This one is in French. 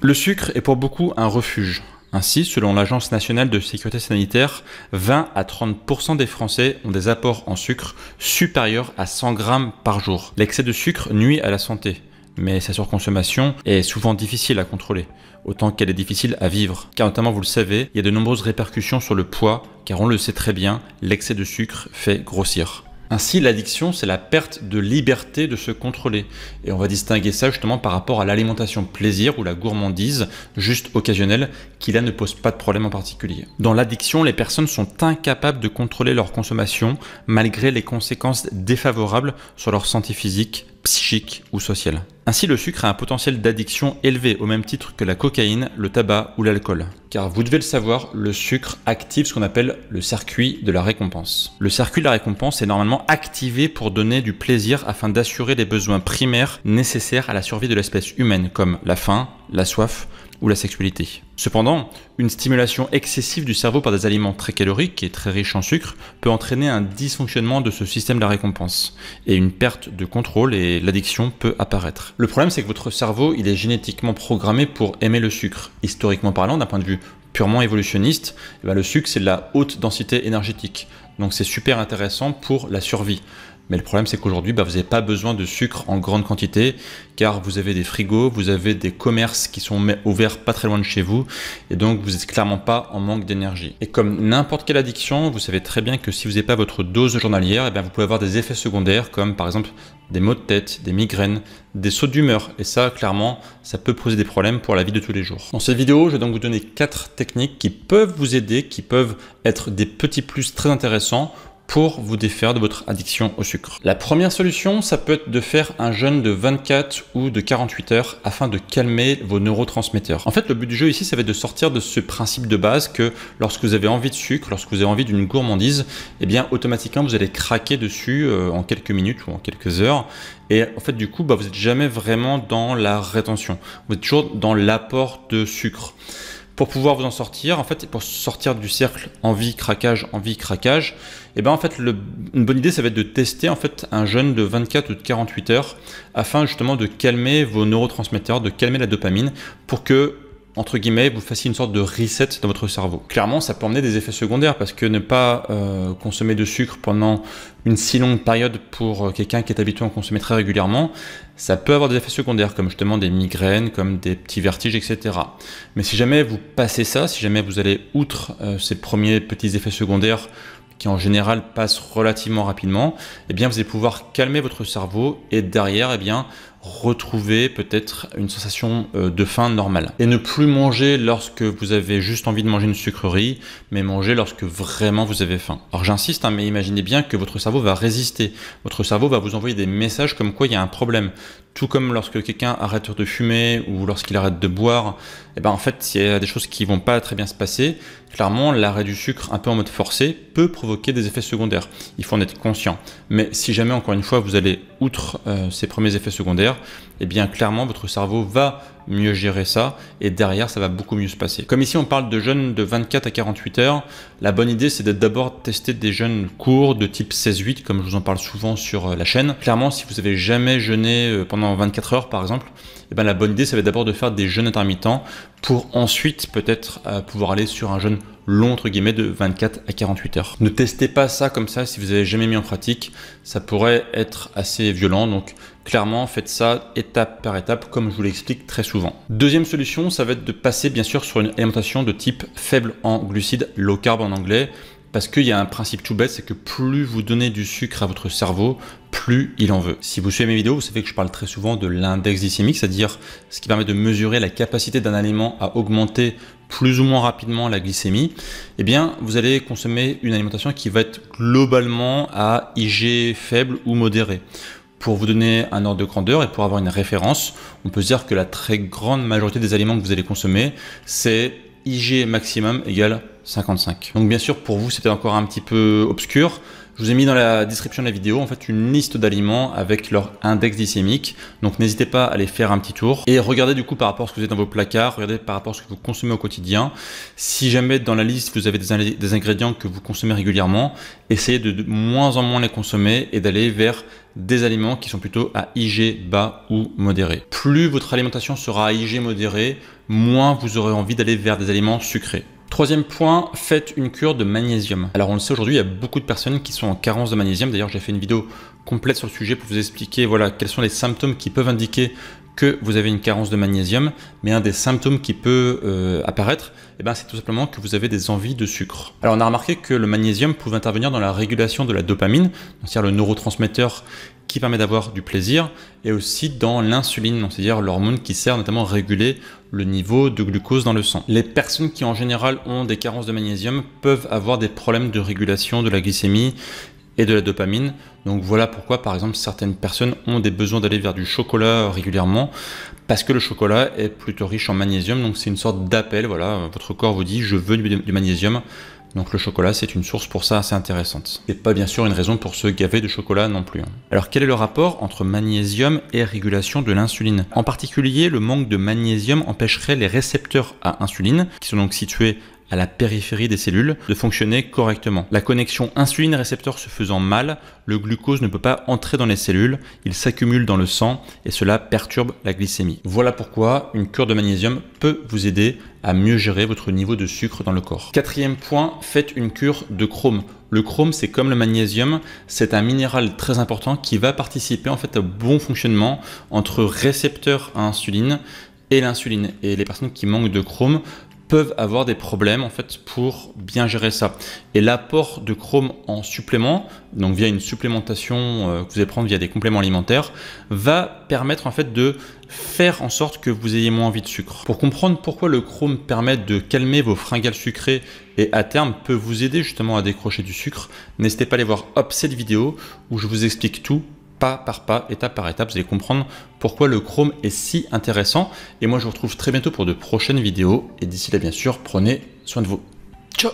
Le sucre est pour beaucoup un refuge. Ainsi, selon l'Agence nationale de sécurité sanitaire, 20 à 30% des Français ont des apports en sucre supérieurs à 100 grammes par jour. L'excès de sucre nuit à la santé, mais sa surconsommation est souvent difficile à contrôler, autant qu'elle est difficile à vivre. Car notamment, vous le savez, il y a de nombreuses répercussions sur le poids, car on le sait très bien, l'excès de sucre fait grossir. Ainsi, l'addiction, c'est la perte de liberté de se contrôler. Et on va distinguer ça justement par rapport à l'alimentation plaisir ou la gourmandise, juste occasionnelle, qui là ne pose pas de problème en particulier. Dans l'addiction, les personnes sont incapables de contrôler leur consommation malgré les conséquences défavorables sur leur santé physique, psychique ou sociale. Ainsi, le sucre a un potentiel d'addiction élevé au même titre que la cocaïne, le tabac ou l'alcool. Car vous devez le savoir, le sucre active ce qu'on appelle le circuit de la récompense. Le circuit de la récompense est normalement activé pour donner du plaisir afin d'assurer les besoins primaires nécessaires à la survie de l'espèce humaine, comme la faim, la soif ou la sexualité. Cependant, une stimulation excessive du cerveau par des aliments très caloriques et très riches en sucre peut entraîner un dysfonctionnement de ce système de la récompense et une perte de contrôle, et l'addiction peut apparaître. Le problème, c'est que votre cerveau, il est génétiquement programmé pour aimer le sucre. Historiquement parlant, d'un point de vue purement évolutionniste, le sucre, c'est de la haute densité énergétique. Donc c'est super intéressant pour la survie. Mais le problème, c'est qu'aujourd'hui, vous n'avez pas besoin de sucre en grande quantité, car vous avez des frigos, vous avez des commerces qui sont ouverts pas très loin de chez vous, et donc vous n'êtes clairement pas en manque d'énergie. Et comme n'importe quelle addiction, vous savez très bien que si vous n'avez pas votre dose journalière, vous pouvez avoir des effets secondaires, comme par exemple des maux de tête, des migraines, des sauts d'humeur. Et ça, clairement, ça peut poser des problèmes pour la vie de tous les jours. Dans cette vidéo, je vais donc vous donner 4 techniques qui peuvent vous aider, qui peuvent être des petits plus très intéressants pour vous défaire de votre addiction au sucre. La première solution, ça peut être de faire un jeûne de 24 ou de 48 heures afin de calmer vos neurotransmetteurs. En fait, le but du jeu ici, ça va être de sortir de ce principe de base que lorsque vous avez envie de sucre, lorsque vous avez envie d'une gourmandise, automatiquement, vous allez craquer dessus en quelques minutes ou en quelques heures. Et en fait, du coup, vous n'êtes jamais vraiment dans la rétention. Vous êtes toujours dans l'apport de sucre. Pour pouvoir vous en sortir, en fait, pour sortir du cercle envie, craquage, en fait, une bonne idée, ça va être de tester en fait un jeûne de 24 ou de 48 heures afin justement de calmer vos neurotransmetteurs, de calmer la dopamine pour que, entre guillemets, vous fassiez une sorte de reset dans votre cerveau. Clairement, ça peut emmener des effets secondaires parce que ne pas consommer de sucre pendant une si longue période pour quelqu'un qui est habitué à en consommer très régulièrement, ça peut avoir des effets secondaires comme justement des migraines, comme des petits vertiges, etc. Mais si jamais vous passez ça, si jamais vous allez outre ces premiers petits effets secondaires qui en général passent relativement rapidement, vous allez pouvoir calmer votre cerveau et derrière, retrouver peut-être une sensation de faim normale. Et ne plus manger lorsque vous avez juste envie de manger une sucrerie, mais manger lorsque vraiment vous avez faim. Alors j'insiste, mais imaginez bien que votre cerveau va résister. Votre cerveau va vous envoyer des messages comme quoi il y a un problème. Tout comme lorsque quelqu'un arrête de fumer ou lorsqu'il arrête de boire, en fait, il y a des choses qui vont pas très bien se passer. Clairement, l'arrêt du sucre un peu en mode forcé peut provoquer des effets secondaires. Il faut en être conscient. Mais si jamais, encore une fois, vous allez outre ces premiers effets secondaires, clairement, votre cerveau va mieux gérer ça et derrière, ça va beaucoup mieux se passer. Comme ici, on parle de jeûne de 24 à 48 heures, la bonne idée, c'est de d'abord tester des jeûnes courts de type 16-8, comme je vous en parle souvent sur la chaîne. Clairement, si vous avez jamais jeûné pendant 24 heures, par exemple, la bonne idée, ça va être d'abord de faire des jeûnes intermittents pour ensuite peut-être pouvoir aller sur un jeûne long entre guillemets de 24 à 48 heures. Ne testez pas ça comme ça si vous n'avez jamais mis en pratique, ça pourrait être assez violent, donc clairement faites ça étape par étape comme je vous l'explique très souvent. Deuxième solution, ça va être de passer bien sûr sur une alimentation de type faible en glucides, low carb en anglais, parce qu'il y a un principe tout bête, c'est que plus vous donnez du sucre à votre cerveau, plus il en veut. Si vous suivez mes vidéos, vous savez que je parle très souvent de l'index glycémique, c'est-à-dire ce qui permet de mesurer la capacité d'un aliment à augmenter plus ou moins rapidement la glycémie. Vous allez consommer une alimentation qui va être globalement à IG faible ou modéré. Pour vous donner un ordre de grandeur et pour avoir une référence, on peut se dire que la très grande majorité des aliments que vous allez consommer, c'est IG maximum égale 55. Donc bien sûr, pour vous, c'était encore un petit peu obscur, Je vous ai mis dans la description de la vidéo en fait une liste d'aliments avec leur index glycémique. Donc n'hésitez pas à aller faire un petit tour et regardez du coup par rapport à ce que vous avez dans vos placards, regardez par rapport à ce que vous consommez au quotidien. Si jamais dans la liste vous avez des ingrédients que vous consommez régulièrement, essayez de moins en moins les consommer et d'aller vers des aliments qui sont plutôt à IG bas ou modéré. Plus votre alimentation sera à IG modéré, moins vous aurez envie d'aller vers des aliments sucrés. Troisième point, faites une cure de magnésium. Alors on le sait aujourd'hui, il y a beaucoup de personnes qui sont en carence de magnésium. D'ailleurs, j'ai fait une vidéo complète sur le sujet pour vous expliquer voilà, quels sont les symptômes qui peuvent indiquer que vous avez une carence de magnésium. Mais un des symptômes qui peut apparaître, c'est tout simplement que vous avez des envies de sucre. Alors on a remarqué que le magnésium pouvait intervenir dans la régulation de la dopamine, c'est-à-dire le neurotransmetteur qui permet d'avoir du plaisir, et aussi dans l'insuline, c'est-à-dire l'hormone qui sert notamment à réguler le niveau de glucose dans le sang. Les personnes qui en général ont des carences de magnésium peuvent avoir des problèmes de régulation de la glycémie et de la dopamine. Donc voilà pourquoi par exemple certaines personnes ont des besoins d'aller vers du chocolat régulièrement, parce que le chocolat est plutôt riche en magnésium, donc c'est une sorte d'appel, voilà, votre corps vous dit je veux du magnésium. Donc le chocolat, c'est une source pour ça assez intéressante. Et pas bien sûr une raison pour se gaver de chocolat non plus. Alors quel est le rapport entre magnésium et régulation de l'insuline? En particulier, le manque de magnésium empêcherait les récepteurs à insuline, qui sont donc situés à la périphérie des cellules, de fonctionner correctement. La connexion insuline-récepteur se faisant mal, le glucose ne peut pas entrer dans les cellules, il s'accumule dans le sang et cela perturbe la glycémie. Voilà pourquoi une cure de magnésium peut vous aider à mieux gérer votre niveau de sucre dans le corps. Quatrième point, faites une cure de chrome. Le chrome, c'est comme le magnésium, c'est un minéral très important qui va participer en fait au bon fonctionnement entre récepteurs à insuline et l'insuline. Et les personnes qui manquent de chrome peuvent avoir des problèmes en fait pour bien gérer ça. Et l'apport de chrome en supplément, donc via une supplémentation que vous allez prendre via des compléments alimentaires, va permettre en fait de faire en sorte que vous ayez moins envie de sucre. Pour comprendre pourquoi le chrome permet de calmer vos fringales sucrées et à terme peut vous aider justement à décrocher du sucre, n'hésitez pas à aller voir cette vidéo où je vous explique tout pas par pas, étape par étape, vous allez comprendre pourquoi le chrome est si intéressant. Et moi, je vous retrouve très bientôt pour de prochaines vidéos. Et d'ici là, bien sûr, prenez soin de vous. Ciao!